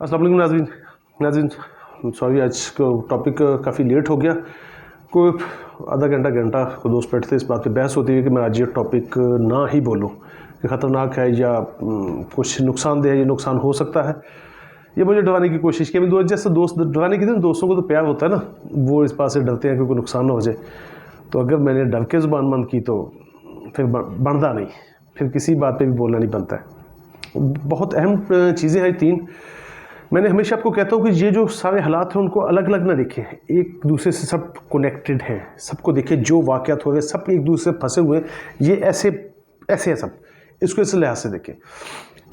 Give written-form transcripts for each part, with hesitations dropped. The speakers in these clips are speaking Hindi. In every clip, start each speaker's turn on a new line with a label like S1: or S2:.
S1: अस्सलाम वालेकुम नाज़रीन सॉरी आज का टॉपिक काफ़ी लेट हो गया। कोई आधा घंटा को दोस्त बैठे थे, इस बात पे बहस होती है कि मैं आज ये टॉपिक ना ही बोलूँ कि ख़तरनाक है या कुछ नुकसानदेह है, ये नुकसान हो सकता है। ये मुझे डराने की कोशिश की। मैं जैसे दोस्त डराने की थी, दोस्तों को तो प्यार होता है ना, वो इस बात से डरते हैं कि कोई नुकसान ना हो जाए। तो अगर मैंने डर के ज़ुबान बंद की तो फिर बनता नहीं, फिर किसी बात पे भी बोलना नहीं बनता है। बहुत अहम चीज़ें हैं तीन। मैंने हमेशा आपको कहता हूँ कि ये जो सारे हालात हैं उनको अलग अलग ना देखें, एक दूसरे से सब कनेक्टेड हैं। सबको देखें, जो वाक़यात हो रहे सब एक दूसरे से फंसे हुए, ये ऐसे ऐसे है सब, इसको इस लिहाज से देखें।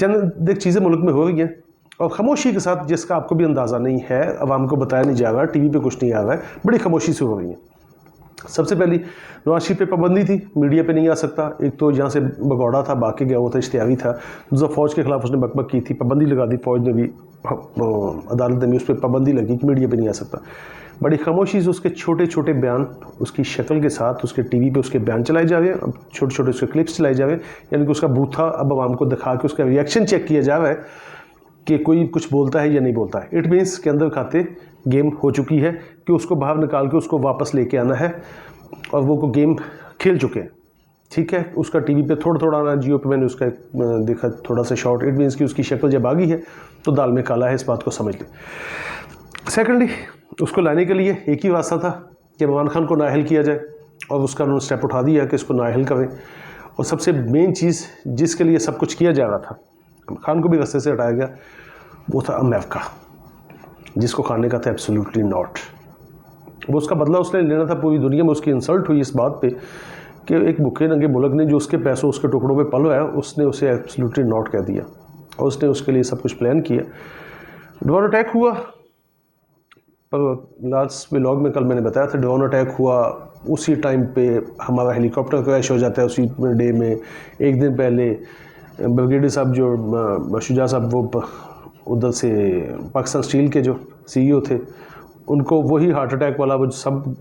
S1: चंद चीज़ें मुल्क में हो रही हैं और ख़ामोशी के साथ, जिसका आपको भी अंदाज़ा नहीं है, आवाम को बताया नहीं जा रहा, टीवी पे कुछ नहीं आ रहा है, बड़ी खामोशी से हो रही हैं। सबसे पहली नवाज शरीफ पे पाबंदी थी, मीडिया पे नहीं आ सकता। एक तो यहाँ से भगौड़ा था, बाकी गया हुआ था, इश्तिहारी था। दूसरा फ़ौज के ख़िलाफ़ उसने बकबक की थी, पाबंदी लगा दी फ़ौज ने भी, अदालत ने भी उस पर पाबंदी लगी कि मीडिया पे नहीं आ सकता। बड़ी खामोशी से उसके छोटे छोटे बयान, उसकी शक्ल के साथ उसके टीवी पे उसके बयान चलाए जा रहे हैं, अब छोटे छोटे उसके क्लिप्स चलाए जा रहे हैं। यानी कि उसका बूथा अब आवाम को दिखा के उसका रिएक्शन चेक किया जा रहा है कि कोई कुछ बोलता है या नहीं बोलता है। इट मीन्स के अंदर खाते गेम हो चुकी है कि उसको बाहर निकाल के उसको वापस लेके आना है, और वो को गेम खेल चुके हैं। ठीक है, उसका टीवी पे थोड़ा थोड़ा आना, जियो पे मैंने उसका देखा थोड़ा सा शॉर्ट। इट मीन्स कि उसकी शक्ल जब आ गई है तो दाल में काला है, इस बात को समझ लें। सेकेंडली, उसको लाने के लिए एक ही रास्ता था कि इमरान खान को नाअहल किया जाए, और उसका उन्होंने स्टेप उठा दिया कि इसको नाअहल करें। और सबसे मेन चीज़ जिसके लिए सब कुछ किया जा रहा था, खान को भी रास्ते से हटाया गया, वो था अमेरिका, जिसको खाने का था एब्सोल्युटली नॉट। वो उसका बदला उसने लेना था। पूरी दुनिया में उसकी इंसल्ट हुई इस बात पे कि एक भूखे नंगे मुल्क ने जो उसके पैसों उसके टुकड़ों पे पल है, उसने उसे एब्सोल्युटली नॉट कह दिया, और उसने उसके लिए सब कुछ प्लान किया। ड्रोन अटैक हुआ, पर लास्ट व्लॉग में कल मैंने बताया था, ड्रोन अटैक हुआ उसी टाइम पे हमारा हेलीकॉप्टर क्रैश हो जाता है उसी डे में। एक दिन पहले ब्रिगेडियर साहब जो शुजा साहब, वो उधर से पाकिस्तान स्टील के जो CEO थे, उनको वही हार्ट अटैक वाला, वो सब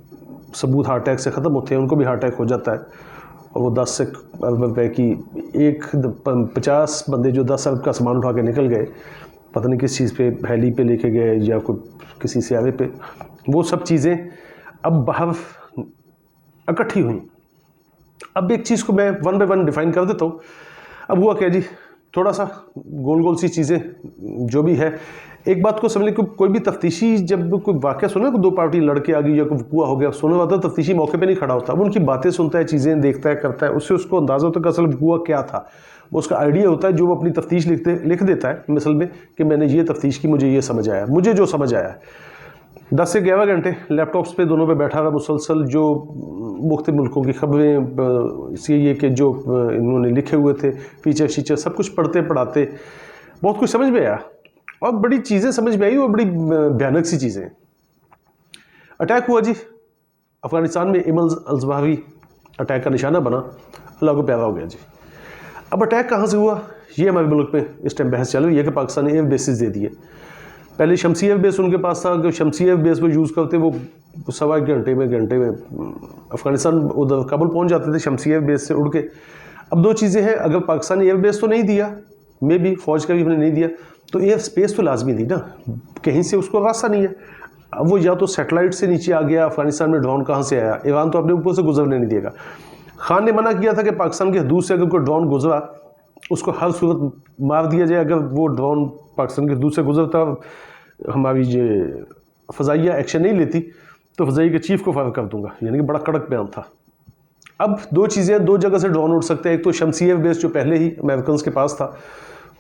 S1: सबूत हार्ट अटैक से ख़त्म होते हैं, उनको भी हार्ट अटैक हो जाता है। और वो 10 अरब रुपए की 50 बंदे जो 10 अरब का सामान उठा के निकल गए, पता नहीं किस चीज़ पे, हेली पे लेके गए या कोई किसी सियारे पे, वो सब चीज़ें अब बाहर इकट्ठी हुई। अब एक चीज़ को मैं वन बाय वन डिफ़ाइन कर देता हूँ। अब हुआ क्या जी, थोड़ा सा गोल गोल सी चीज़ें जो भी है, एक बात को समझ लें कि कोई भी तफ्तीशी जब कोई वाक़या सुने, दो पार्टी लड़के आ गई या कोई हुआ हो गया, सुने वाला तफ्तीशी मौके पे नहीं खड़ा होता, वो उनकी बातें सुनता है, चीज़ें देखता है, करता है, उससे उसको अंदाज़ा होता है कि असल हुआ क्या था। वो उसका आइडिया होता है जो वो अपनी तफ्तीश लिख देता है मिसल में कि मैंने ये तफ्तीश की, मुझे ये समझ आया, मुझे जो समझ आया है। 10 से 11 घंटे लैपटॉप्स पे दोनों पे बैठा रहा मुसलसल, जो मुख्तलिफ मुल्कों की खबरें, ये कि जो इन्होंने लिखे हुए थे फीचर सब कुछ पढ़ते पढ़ाते बहुत कुछ समझ में आया, और बड़ी चीज़ें समझ में आई, और बड़ी भयानक सी चीज़ें। अटैक हुआ जी अफ़गानिस्तान में, एमल अल-ज़वाहिरी अटैक का निशाना बना, अल्लाह को प्यारा हो गया जी। अब अटैक कहाँ से हुआ, ये हमारे मुल्क में इस टाइम बहस चल रही है कि पाकिस्तान ने एयर बेसिस दे दिए। पहले शमसी एयर बेस उनके पास था कि शमसी एयर बेस पर यूज़ करते, वो सवा घंटे में अफ़गानिस्तान उधर काबुल पहुंच जाते थे शमसी एयर बेस से उड़ के। अब दो चीज़ें हैं, अगर पाकिस्तान ने एयर बेस तो नहीं दिया, मे भी फ़ौज का भी हमने नहीं दिया, तो एयर स्पेस तो लाजमी दी ना, कहीं से उसको रास्ता नहीं है। अब वो या तो सैटेलाइट से नीचे आ गया, अफ़गानिस्तान में ड्रोन कहाँ से आया, ईरान तो अपने ऊपर से गुजरने नहीं देगा। खान ने मना किया था कि पाकिस्तान की हदूद से अगर कोई ड्रोन गुजरा उसको हर सूरत मार दिया जाए। अगर वो ड्रोन पाकिस्तान की हदूद से गुजरता, हमारी ये फ़ज़ाइया एक्शन नहीं लेती, तो फ़ज़ाइया के चीफ़ को फायर कर दूंगा, यानी कि बड़ा कड़क बयान था। अब दो चीज़ें, दो जगह से ड्रोन उड़ सकते हैं, एक तो शमसी एयर बेस जो पहले ही अमेरिकन के पास था,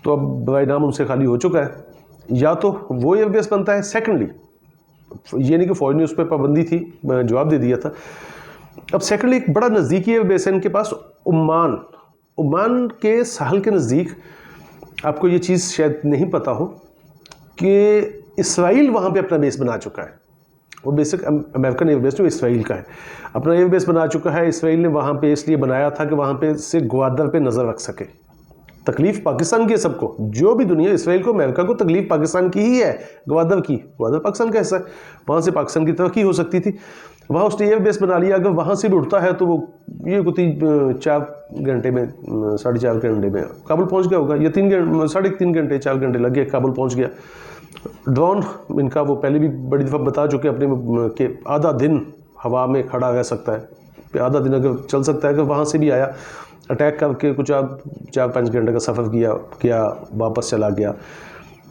S1: तो अब बराए नाम उनसे खाली हो चुका है, या तो वो एयर बेस बनता है। सेकेंडली, ये नहीं कि फ़ौज ने उस पर पाबंदी थी, जवाब दे दिया था। अब सेकेंडली एक बड़ा नज़दीकी एयर बेस है इनके पास, ओमान के साहल के नज़दीक। आपको ये चीज़ शायद नहीं पता हो कि इसराइल वहाँ पे अपना बेस बना चुका है। वो बेसिक अमेरिकन एयर बेस जो इसराइल का है, अपना एयर बेस बना चुका है। इसराइल ने वहाँ पे इसलिए बनाया था कि वहाँ पे से ग्वादर पे नज़र रख सके। तकलीफ पाकिस्तान की है सबको, जो भी दुनिया, इसराइल को, अमेरिका को तकलीफ पाकिस्तान की ही है, ग्वादर की। ग्वादर पाकिस्तान का हिस्सा है, वहाँ से पाकिस्तान की तरक्की हो सकती थी। वहाँ उसने एयर बेस बना लिया। अगर वहाँ से भी उड़ता है तो वो ये कुछ 4 घंटे में, 4.5 घंटे में काबुल पहुँच गया होगा, या 3 घंटे, 3.5 घंटे 4 घंटे लग गए, काबुल पहुँच गया। ड्रोन इनका वो पहले भी बड़ी दफ़ा बता चुके अपने कि आधा दिन हवा में खड़ा रह सकता है, आधा दिन अगर चल सकता है, अगर वहाँ से भी आया अटैक करके कुछ 4-5 घंटे का सफ़र किया वापस चला गया।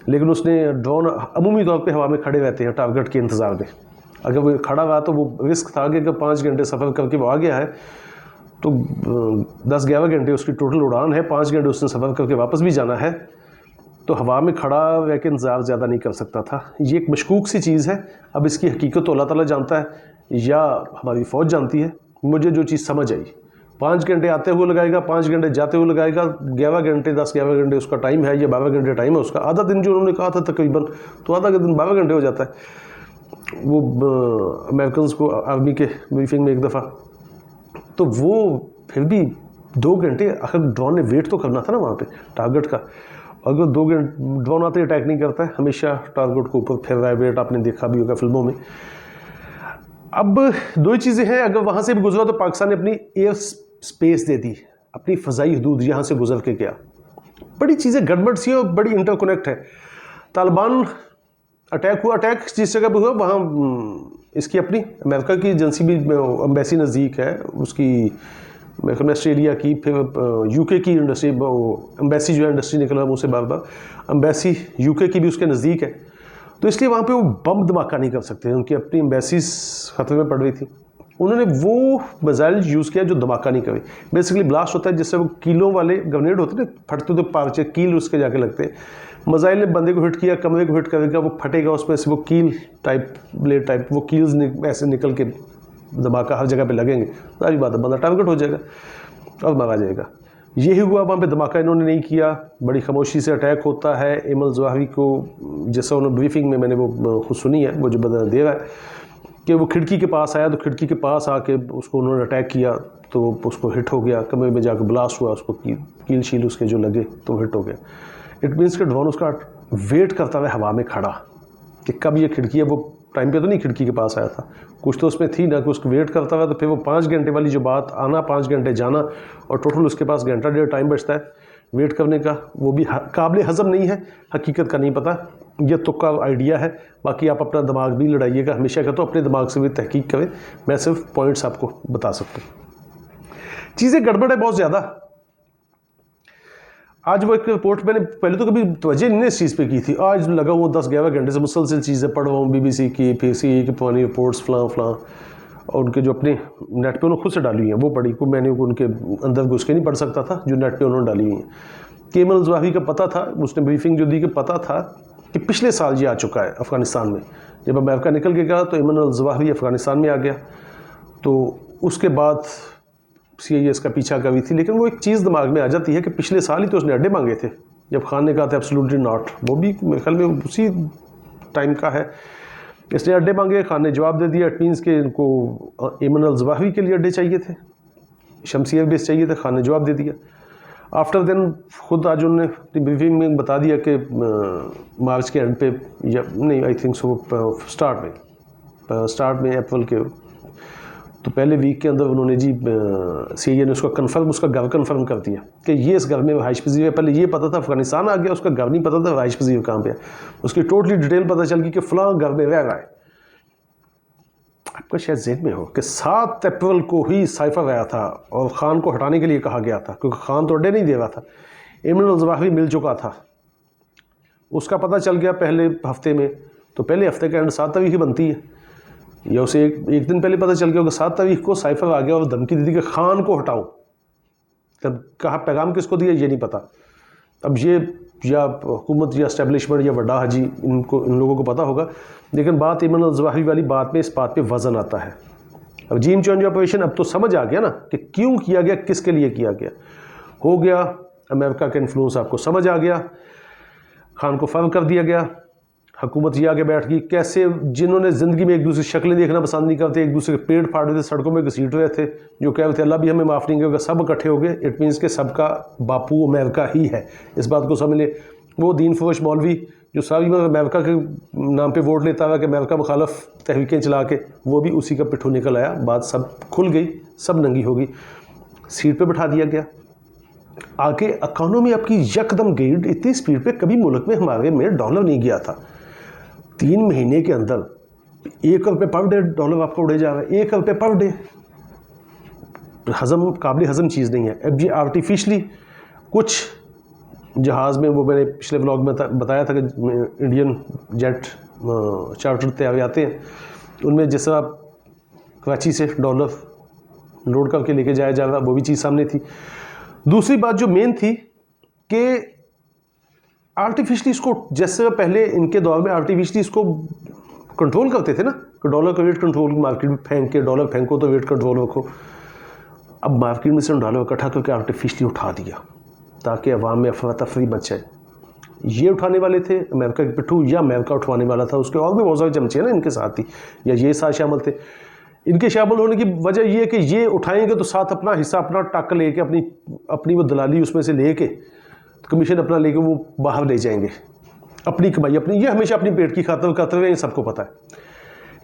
S1: लेकिन उसने ड्रोन अमूमी तौर पे हवा में खड़े रहते हैं टारगेट के इंतज़ार में। अगर वो खड़ा रहा तो वो रिस्क था कि अगर 5 घंटे सफ़र करके वो आ गया है तो 10-11 घंटे उसकी टोटल उड़ान है, 5 घंटे उसने सफ़र करके वापस भी जाना है, तो हवा में खड़ा रह के इंतज़ार ज़्यादा नहीं कर सकता था। ये एक मशकूक सी चीज़ है। अब इसकी हकीकत तो अल्लाह ताला जानता है या हमारी फ़ौज जानती है। मुझे जो चीज़ समझ आई, 5 घंटे आते हुए लगाएगा, 5 घंटे जाते हुए लगाएगा, 11 घंटे 10-11 घंटे उसका टाइम है या 12 घंटे टाइम है उसका। आधा दिन जो उन्होंने कहा था तकरीबन, तो आधा दिन 12 घंटे हो जाता है। वो अमेरिकन को आर्मी के ब्रीफिंग में एक दफ़ा, तो वो फिर भी 2 घंटे आखिर ड्रोन ने वेट तो करना था ना वहाँ पे टारगेट का। अगर 2 घंटे ड्रोन आते अटैक नहीं करता है, हमेशा टारगेट को ऊपर फिर रहा है वेट, आपने देखा भी होगा फिल्मों में। अब 2 ही चीज़ें हैं, अगर वहाँ से भी गुजरा तो पाकिस्तान ने अपनी एयर स्पेस दे दी, अपनी फ़ज़ाई हदूद यहाँ से गुजर के गया। बड़ी चीज़ें गड़बड़ सी और बड़ी इंटरकनेक्ट है। तालिबान अटैक हुआ, अटैक जिस जगह पर हुआ वहाँ इसकी अपनी अमेरिका की एजेंसी भी एम्बेसी नज़दीक है उसकी, मेरे ख्याल में ऑस्ट्रेलिया की, फिर यूके की इंडस्ट्री, एम्बेसी जो है इंडस्ट्री निकल रहा है मुझसे बार बार, एम्बेसी यूके की भी उसके नज़दीक है, तो इसलिए वहाँ पे वो बम धमाका नहीं कर सकते। उनकी अपनी एम्बेसीज खतरे में पड़ रही थी, उन्होंने वो मिसाइल यूज़ किया जो धमाका नहीं करे। बेसिकली ब्लास्ट होता है जिससे वो कीलों वाले ग्रेनेड होते हैं ना, फटते तो पार्चे कील उसके जाके लगते हैं। मिसाइल ने बंदे को हिट किया, कमरे को हिट करेगा, वो फटेगा, उसमें से वो कील टाइप ब्लेड टाइप वो कील्स ऐसे निकल के धमाका हर जगह पे लगेंगे, सारी बात है, बंदा टारगेट हो जाएगा और मारा जाएगा। यही हुआ वहाँ पे, धमाका इन्होंने नहीं किया, बड़ी खामोशी से अटैक होता है। एमल जवाहरी को जैसा उन्होंने ब्रीफिंग में मैंने वो खुद सुनी है, वो जो बता दे रहा है कि वो खिड़की के पास आया, तो खिड़की के पास आके उसको उन्होंने अटैक किया, तो उसको हिट हो गया, कमरे में जाकर ब्लास्ट हुआ, उसको कील शील उसके जो लगे तो हिट हो गया। इट मीन्स कि ड्रोन उसका वेट करता हुआ हवा में खड़ा कि कब ये खिड़की है, वो टाइम पे तो नहीं खिड़की के पास आया था, कुछ तो उसमें थी ना कि उसको वेट करता हुआ। तो फिर वो 5 घंटे वाली जो बात, आना 5 घंटे जाना, और टोटल उसके पास घंटा 1.5 टाइम बचता है वेट करने का, वो भी काबिल हज़म नहीं है, हकीकत का नहीं पता, ये तुक्का आइडिया है। बाकी आप अपना दिमाग भी लड़ाइएगा, हमेशा कहता हूँ अपने दिमाग से भी तहकीक करें, मैं सिर्फ पॉइंट्स आपको बता सकता हूँ। चीज़ें गड़बड़ है बहुत ज़्यादा। आज वो एक रिपोर्ट मैंने पहले तो कभी तवज्जो नहीं इस चीज़ पे की थी, आज लगा वो 10-11 घंटे से मुसलसल चीज़ें पढ़ रहा हूँ, BBC की, PCA की पुरानी रिपोर्ट्स फलां, और उनके जो अपने नेट पे उन्होंने खुद से डाली हुई हैं वो पढ़ी, को मैंने उनके अंदर घुस के नहीं पढ़ सकता था, जो नेट पे उन्होंने डाली हुई हैं। केमल जवाहरी का पता था, उसने ब्रीफिंग जो दी कि पता था कि पिछले साल ये आ चुका है अफ़गानिस्तान में, जब अमेरिका निकल के गया तो एमन जवाहरी अफ़गानिस्तान में आ गया, तो उसके बाद CIA इसका पीछा कर रही थी। लेकिन वो एक चीज़ दिमाग में आ जाती है कि पिछले साल ही तो उसने अड्डे मांगे थे, जब खान ने कहा था एब्सोल्युटली नॉट, वो भी मेरे ख्याल में उसी टाइम का है। इसने अड्डे मांगे, खान ने जवाब दे दिया। इट मीन्स के इनको एमन जवाहरी के लिए अड्डे चाहिए थे, शम्सी एयर बेस चाहिए थे, खान ने जवाब दे दिया। आफ्टर देन खुद आज उन्होंने अपनी ब्रीफिंग में बता दिया कि मार्च के एंड पे, या नहीं आई थिंक सो स्टार्ट में अप्रैल के, तो पहले वीक के अंदर उन्होंने जी CIA ने उसका कन्फर्म, उसका घर कन्फर्म कर दिया कि ये इस घर में रहाइश पजीर है। पहले ये पता था अफगानिस्तान आ गया, उसका घर नहीं पता था रहाइश पजीर कहाँ पे है, उसकी टोटली डिटेल पता चल गई कि फ़लाँ घर में रह रहा है। आपका शायद जेहन में हो कि 7 अप्रैल को ही साइफर आया था और ख़ान को हटाने के लिए कहा गया था, क्योंकि ख़ान तो अड्डे नहीं दे रहा था, एमन जवाहरी मिल चुका था, उसका पता चल गया पहले हफ्ते में। तो पहले हफ्ते का एंड 7 तारीख ही बनती है, या उसे एक दिन पहले पता चल गया कि 7 तारीख को साइफर आ गया और धमकी दी थी कि ख़ान को हटाओ। तब कहा पैगाम किसको दिया ये नहीं पता, अब ये या हुकूमत या एस्टेब्लिशमेंट या वड्डा हाजी, इन लोगों को पता होगा। लेकिन बात एमन जवाहरी वाली बात में इस बात पे वज़न आता है। अब जीन चेंज ऑपरेशन अब तो समझ आ गया ना कि क्यों किया गया, किसके लिए किया गया, हो गया। अमेरिका का इन्फ्लुएंस आपको समझ आ गया, ख़ान को फर्म कर दिया गया, हुकूमत ये आगे बैठ गई। कैसे जिन्होंने ज़िंदगी में एक दूसरे की शक्लें देखना पसंद नहीं करते, एक दूसरे के पेड़ फाड़ रहे थे, सड़कों में घसीट रहे थे, जो कह रहे थे अल्लाह भी हमें माफ़ नहीं करेगा, सब इकट्ठे हो गए। इट मीन्स के सबका बापू अमेरिका ही है, इस बात को समझ ले। वो दीन फरोश मौलवी जो सारी अमेरिका के नाम पे वोट लेता है कि अमेरिका मुखालफ तहरीकें चला के, वो भी उसी का पिट्ठू निकल आया। बात सब खुल गई, सब नंगी हो गई, सीट पे बिठा दिया गया। आगे इकॉनमी आपकी यकदम गई, इतनी स्पीड पे कभी मुल्क में हमारे में डॉलर नहीं गया था। 3 महीने के अंदर $1 पर डे डॉलर आपका उड़े जा रहा है, $1 पर डे। हज़म काबिल हज़म चीज़ नहीं है। अब ये आर्टिफिशली कुछ जहाज़ में, वो मैंने पिछले व्लॉग में बताया था कि इंडियन जेट चार्टर तैयार आते हैं, उनमें जिस तरह कराची से डॉलर लोड करके लेके जाया जा रहा, वो भी चीज़ सामने थी। दूसरी बात जो मेन थी कि आर्टिफिशली इसको, जैसे पहले इनके दौर में आर्टिफिशली इसको कंट्रोल करते थे ना, कि डॉलर का वेट कंट्रोल, मार्केट में फेंक के डॉलर फेंको तो वेट कंट्रोल रखो। अब मार्केट में से डॉलर इकट्ठा करके आर्टिफिशली उठा दिया ताकि अवाम में अफरा तफरी मच जाए। ये उठाने वाले थे अमेरिका के पिट्ठू, या अमेरिका उठवाने वाला था, उसके और भी बहुत सारे चमचे हैं ना इनके साथ ही, या ये साथ शामिल थे। इनके शामिल होने की वजह ये है कि ये उठाएंगे तो साथ अपना हिस्सा, अपना टक लेके, अपनी वो दलाली उसमें से लेके, कमीशन अपना लेके वो बाहर ले जाएंगे, अपनी कमाई अपनी, ये हमेशा अपनी पेट की खातिर करते हुए, सबको पता है।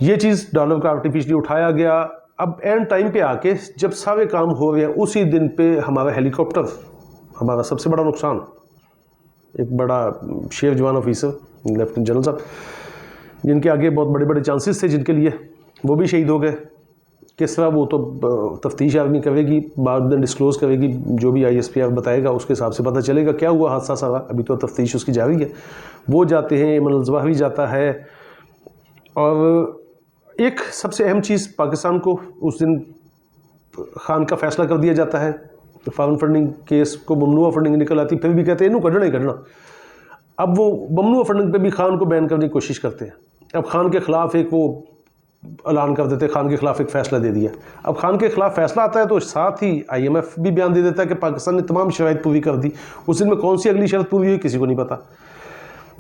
S1: ये चीज़ डॉलर का आर्टिफिशली उठाया गया। अब एंड टाइम पे आके जब सारे काम हो गए, उसी दिन पे हमारा हेलीकॉप्टर, हमारा सबसे बड़ा नुकसान, एक बड़ा शेर जवान ऑफिसर लेफ्टिनेंट जनरल साहब, जिनके आगे बहुत बड़े बड़े चांसेस थे जिनके लिए, वो भी शहीद हो गए। किस तरह, वो तो तफ्तीश आदमी करेगी, बाद में डिस्क्लोज़ करेगी, जो भी ISPR बताएगा उसके हिसाब से पता चलेगा क्या हुआ हादसा सारा। अभी तो तफ्तीश उसकी जारी है। वो जाते हैं, इमन ज़वाहिरी जाता है। और एक सबसे अहम चीज़, पाकिस्तान को उस दिन खान का फ़ैसला कर दिया जाता है। तो फॉरेन फंडिंग केस को ममनुआ फंडिंग निकल आती, फिर भी कहते हैं इनू करना ही करना। अब वो ममनुआ फंडिंग पे भी खान को बैन करने की कोशिश करते हैं। अब खान के ख़िलाफ़ एक वो ऐलान कर देते हैं, खान के ख़िलाफ़ एक फ़ैसला दे दिया। अब खान के ख़िलाफ़ फ़ैसला आता है तो साथ ही IMF भी बयान दे देता है कि पाकिस्तान ने तमाम शराइत पूरी कर दी। उस दिन में कौन सी अगली शर्त पूरी हुई किसी को नहीं पता,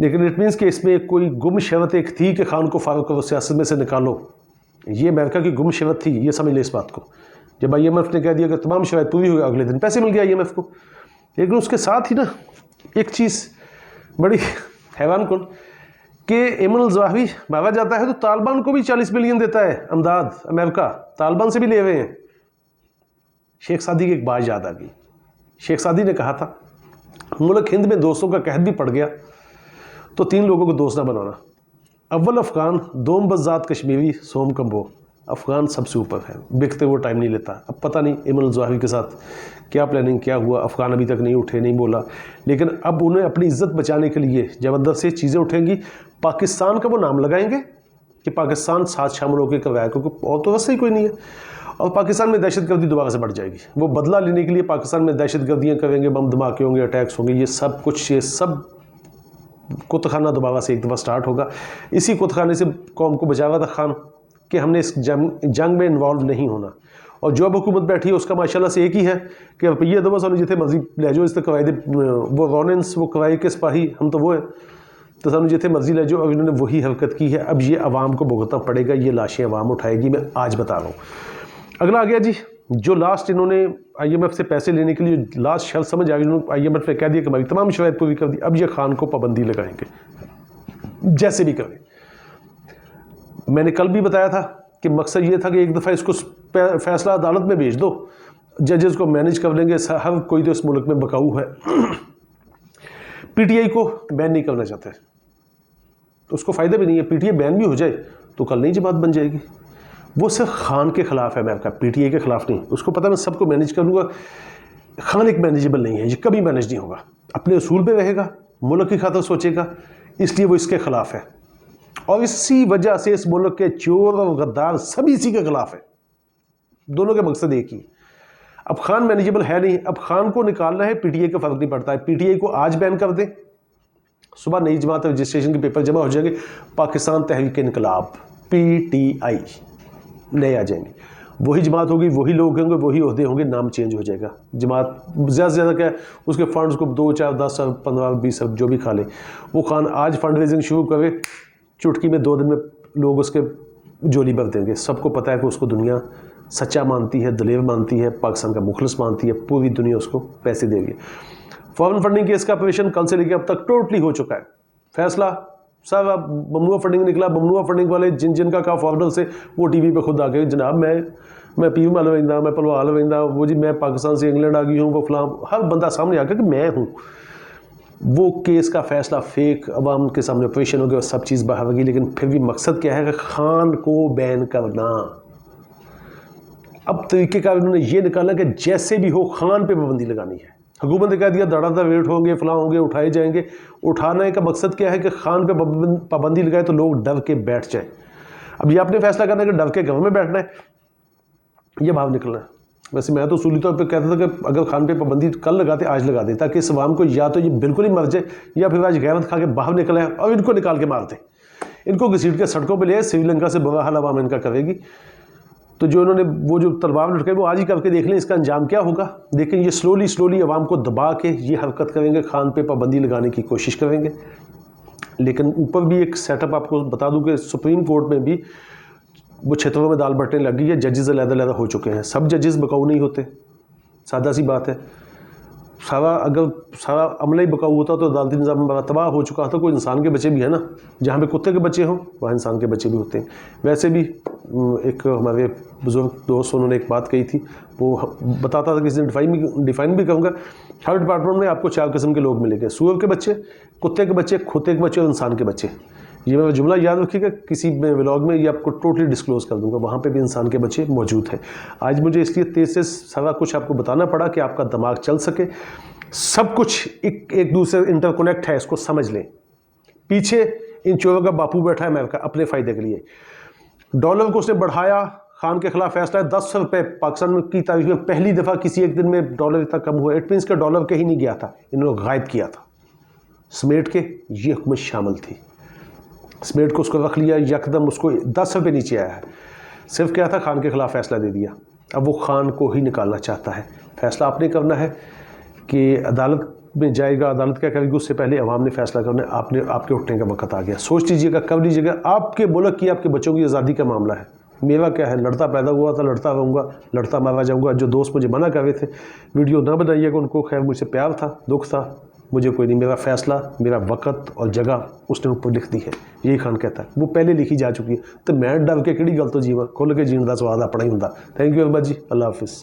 S1: लेकिन इट मीन्स कि इसमें कोई गुम शर्त एक थी कि खान को फारूक करो, सियासत में से निकालो। ये अमेरिका की गुम शर्त थी, ये समझ लें इस बात को। जब IMF ने कह दिया कि तमाम शराइत पूरी हो गई, अगले दिन पैसे मिल गए IMF को। लेकिन उसके साथ ही ना एक चीज़ बड़ी हैरान कुन कि इमन ज़वाहिरी मारा जाता है तो तालिबान को भी 40 बिलियन देता है अमदाद अमेरिका, तालिबान से भी ले हुए हैं। शेख सादी की एक बात याद आ गई। शेख सादी ने कहा था, मुल्क हिंद में दोस्तों का कहद भी पड़ गया तो 3 लोगों को दोस्त ना बनाना, अव्वल अफ़गान, दोम बज़ात कश्मीरी, सोम कम्बो। अफ़गान सबसे ऊपर है, बिकते वो टाइम नहीं लेता। अब पता नहीं इमन ज़वाहिरी के साथ क्या प्लानिंग, क्या हुआ, अफ़गान अभी तक नहीं उठे, नहीं बोला। लेकिन अब उन्हें अपनी इज़्ज़त बचाने के लिए ज़बरदस्त से चीज़ें उठेंगी। पाकिस्तान का वो नाम लगाएंगे कि पाकिस्तान साथ शामिल होकर करवाया, क्योंकि और तो वैसे ही कोई नहीं है। और पाकिस्तान में दहशतगर्दी दोबारा से बढ़ जाएगी। वो बदला लेने के लिए पाकिस्तान में दहशतगर्दियाँ करेंगे, बम धमाके होंगे, अटैक्स होंगे, ये सब कुछ, ये सब कुतखाना दोबारा से एक दफ़ा स्टार्ट होगा। इसी कुतखाने से कौम को बचावा था खान कि हमने इस जंग में इन्वॉल्व नहीं होना। और जो अब हुकूमत बैठी है उसका माशाल्लाह से एक ही है कि रुपये दो सानू जिथे मर्जी ले जाओ, इस तक कवायदे वो रॉनेंस वो कवाई के सिपाही हम तो वो है, तो सानू जिथे मर्जी ले जाओ। अब इन्होंने वही हरकत की है। अब ये आवाम को भुगतना पड़ेगा, ये लाशें आवाम उठाएगी, मैं आज बता रहा हूँ। अगला आ गया जी, जो लास्ट इन्होंने IMF से पैसे लेने के लिए लास्ट शर्त समझ आ गई, इन्होंने IMF ने कह दिया कि हमारी तमाम शराइत पूरी कर दी। अब ये खान को पाबंदी लगाएंगे जैसे भी करें। मैंने कल भी बताया था कि मकसद ये था कि एक दफ़ा इसको फैसला अदालत में भेज दो, जजेस को मैनेज कर लेंगे। हर कोई तो इस मुल्क में बकाऊ है। PTI को बैन नहीं करना चाहते तो उसको फ़ायदा भी नहीं है। PTI बैन भी हो जाए तो कल नई जमात बन जाएगी। वो सिर्फ खान के ख़िलाफ़ है अमेरिका, PTI के ख़िलाफ़ नहीं। उसको पता मैं सबको मैनेज कर लूँगा। खान एक मैनेजेबल नहीं है, ये कभी मैनेज नहीं होगा। अपने असूल पे रहेगा, मुल्क की खातिर सोचेगा, इसलिए वो इसके ख़िलाफ़ है। और इसी वजह से इस मुल्क के चोर और गद्दार सभी इसी के ख़िलाफ़ है। दोनों के मकसद एक ही। अब खान मैनेजेबल है नहीं, अब खान को निकालना है, PTI का फ़र्क नहीं पड़ता है। PTI को आज बैन कर दें, सुबह नई जमात रजिस्ट्रेशन के पेपर जमा हो जाएंगे, पाकिस्तान तहरीक इनकलाब PTI नए आ जाएंगे, वही जमात होगी, वही लोग होंगे, वही ओहदे होंगे, नाम चेंज हो जाएगा। जमात ज़्यादा से ज़्यादा क्या है, उसके फंड्स को 2, 4, 10, 15, 20 जो भी खा ले। वो खान आज फंड रेजिंग शुरू करे, चुटकी में 2 दिन में लोग उसके जोली भर देंगे। सबको पता है कि उसको दुनिया सच्चा मानती है, दलेर मानती है, पाकिस्तान का मुखलिस मानती है, पूरी दुनिया उसको पैसे दे रही है। फॉरेन फंडिंग केस का ऑपरेशन कल से लेकर अब तक टोटली हो चुका है। फैसला सब अब ममनुआ फंडिंग निकला। ममनुआ फंडिंग वाले जिनका का फॉरनर से वो TV पे खुद आ गए, जनाब मैं पीयू माल वेंदा, मैं पलवाल वेंदा, वो जी मैं पाकिस्तान से इंग्लैंड आ गई हूँ, वो फलाम। हर बंदा सामने आ गया कि मैं हूँ। वो केस का फैसला फेक, अवाम के सामने ऑपरेशन हो गया और सब चीज़ बाहर गई, लेकिन फिर भी मकसद क्या है कि खान को बैन करना। अब तरीक़ेकार उन्होंने ये निकाला कि जैसे भी हो खान पे पाबंदी लगानी है। हुकूमत ने कह दिया धड़ाधड़ रेट होंगे, फलां होंगे, उठाए जाएंगे। उठाने का मकसद क्या है कि खान पे पाबंदी लगाए तो लोग डर के बैठ जाएं। अब ये आपने फैसला करना है कि डर के घर में बैठना है, ये भाव निकलना है। वैसे मैं तो उसूली तौर पर कहता था कि अगर खान पे पाबंदी कल लगाते आज लगा दे, ताकि इस अवाम को या तो ये बिल्कुल ही मर जाए या फिर आज गैरत खा के बाहर निकल आए और इनको निकाल के मारते, इनको घसीट के सड़कों पर ले आए। श्रीलंका से बुरा हाल अवाम इनका करेगी। तो जो इन्होंने वो जो तलवार लटकाई वो आज ही करके देख लें इसका अंजाम क्या होगा। लेकिन ये स्लोली अवाम को दबा के ये हरकत करेंगे, खान पे पाबंदी लगाने की कोशिश करेंगे। लेकिन ऊपर भी एक सेटअप आपको बता दूं कि सुप्रीम कोर्ट में भी वो क्षेत्रों में दाल बटने लगी है। जजेस अलग-अलग हो चुके हैं। सब जजेस बकाऊ नहीं होते, सादा सी बात है। अगर सारा अमला ही बकाऊ होता तो अदालती निज़ाम बड़ा तबाह हो चुका था। कोई इंसान के बच्चे भी है ना, जहाँ पे कुत्ते के बच्चे हों वहाँ इंसान के बच्चे भी होते हैं। वैसे भी एक हमारे बुजुर्ग दोस्त उन्होंने एक बात कही थी, वो बताता था, किसी ने डिफाइन भी कहूँगा। हर डिपार्टमेंट में आपको 4 किस्म के लोग मिलेंगे, सूअर के बच्चे, कुत्ते के बच्चे, खोते के बच्चे और इंसान के बच्चे। ये मेरा जुमला याद रखिएगा, किसी व्लॉग में ये आपको टोटली डिस्क्लोज़ कर दूंगा, वहाँ पे भी इंसान के बच्चे मौजूद हैं। आज मुझे इसलिए तेज़ से सारा कुछ आपको बताना पड़ा कि आपका दिमाग चल सके। सब कुछ एक दूसरे इंटरकनेक्ट है, इसको समझ लें। पीछे इन चोरों का बापू बैठा है अमेरिका अपने फ़ायदे के लिए। डॉलर को उसने बढ़ाया, खान के खिलाफ फैसला है। 10 रुपये पाकिस्तान की तारीख में पहली दफ़ा किसी एक दिन में डॉलर इतना कम हुआ। इट मीन्स का डॉलर कहीं नहीं गया था, इन्होंने गायब किया था समेट के। ये हुकूमत शामिल थी, समेट को उसको रख लिया, यकदम उसको 10 रुपये नीचे आया है। सिर्फ क्या था, खान के खिलाफ फैसला दे दिया। अब वो खान को ही निकालना चाहता है। फैसला आपने करना है कि अदालत में जाएगा, अदालत क्या करेगी उससे पहले अवाम ने फैसला करना है। आपके उठने का वक्त आ गया। सोच लीजिएगा, कब लीजिएगा। आपके मुल्क की, आपके बच्चों की आज़ादी का मामला है। मेरा क्या है, लड़ता पैदा हुआ था, लड़ता रहूँगा, लड़ता मारा जाऊँगा। जो दोस्त मुझे मना कर रहे थे वीडियो ना बनाइएगा, उनको खैर मुझसे प्यार था, दुख था, मुझे कोई नहीं। मेरा फैसला, मेरा वक़्त और जगह उसने ऊपर लिख दी है। यही खान कहता है, वो पहले लिखी जा चुकी है। तो मैं डर के किहड़ी गल तो जीवा, खुल के जीण दा स्वाद अपना ही हुंदा। थैंक यू वेरी मच जी, अल्लाह हाफिज़।